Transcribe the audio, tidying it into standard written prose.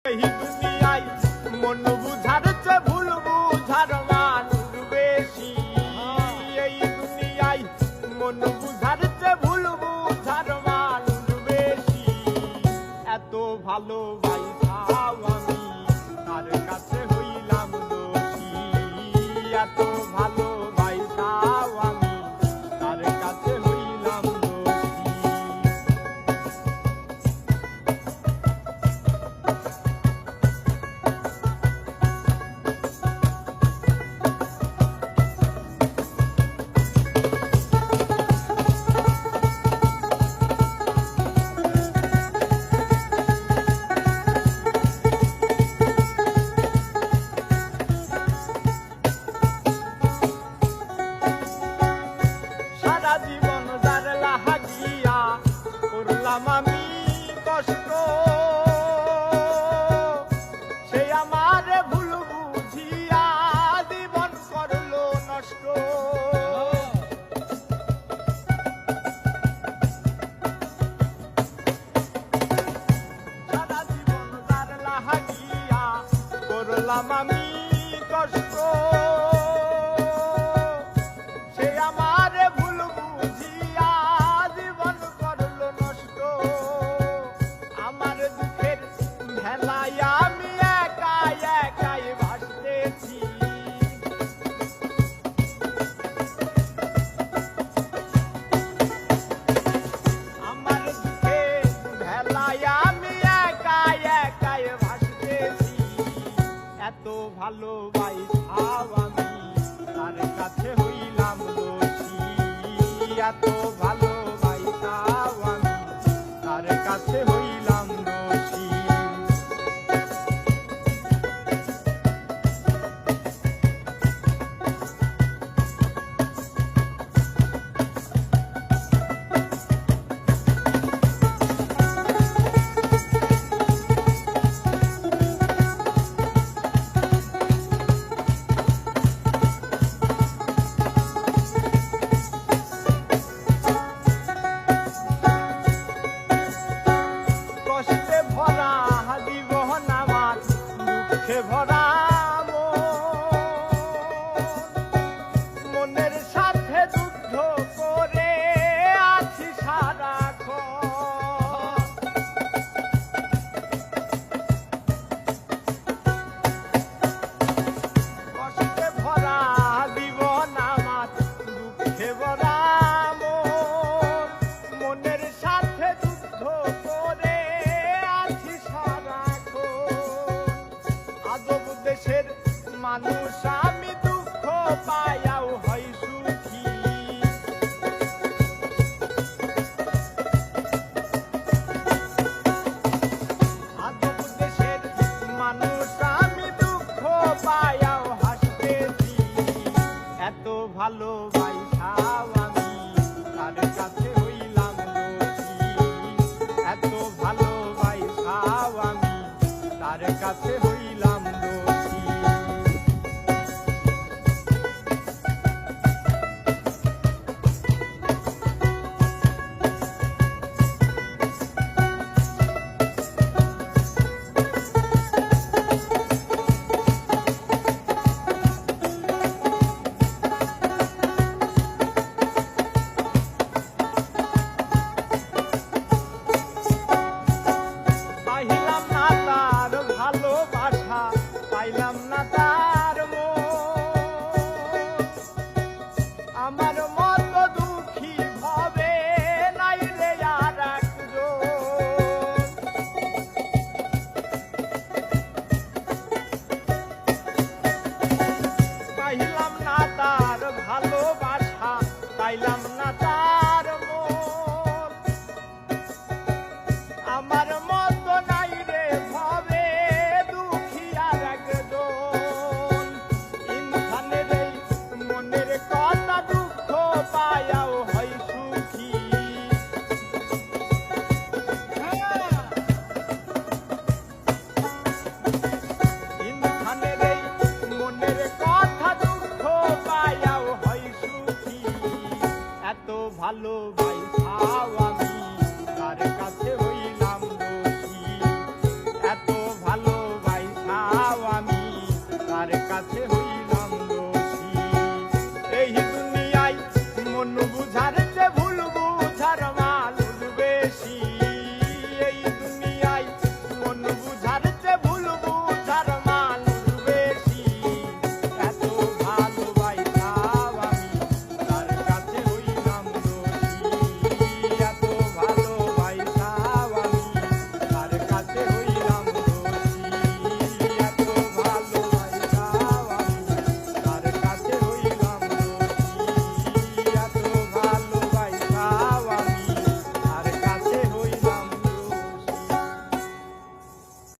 এই দুনিয়ায় মন বুঝার চেয়ে ভুল বুঝার মানুষ বেশি। এই দুনিয়ায় মন বুঝার চেয়ে ভুল বুঝার মানুষ বেশি। এত ভালোবাসাও আমি তার কাছে হইলাম দোষী। এত ভালোবাসাও আমি তার কাছে হইলাম দোষী। সারা জীবন যার লাগিয়া করলাম আমি কষ্ট, সে আমার ভুল বুঝিয়া জীবন করলো নষ্ট। সারা জীবন যার লাগিয়া করলাম আমি কষ্ট, সে আমার ভুল বুঝিয়া জীবন করলো নষ্ট। আমার দুঃখের ভেলায় আমি একাই একাই ভাসতেছি। আমার দুঃখের ভেলায় আমি একাই একাই ভাসতেছি। এত ভালোবাসাও আমি তার কাছে হইলাম দোষী। এত ভালোবাসাও আমি তার কাছে হইলাম দোষী। কষ্টে ভরা জীবন আমার, দুঃখে ভরা মনের সাথে যুদ্ধ করে আছি সারাক্ষণ। কষ্টে ভরা জীবন আমার, দুঃখে ভরা মনের সাথে যুদ্ধ করে আছি সারাক্ষণ। আজব দেশের মানুষ আমি, দুঃখ পায়াও হয় সুখী। আজব দেশের মানুষ আমি, দুঃখ পায়াও হাসতেছি। এত ভালোবাসাও আমি তার কাছে হইলাম দোষী। এত ভালোবাসাও আমি তার কাছে হইলাম দোষী। পাইলাম না তার ভালোবাসা, পাইলাম না তার মন। আমার মতো দুঃখী ভাবে নাই রে আর একজন। পাইলাম না তার ভালোবাসা, পাইলাম না তার মন। আমার মতো নাই রে ভাবে দুঃখী আর একজন। ইনসানের এই মনের কথা দুঃখ পায়াও হয় সুখী। ইনসানের এই মনের কথা দুঃখ পায়াও হয় সুখী। এত ভালোবাসাও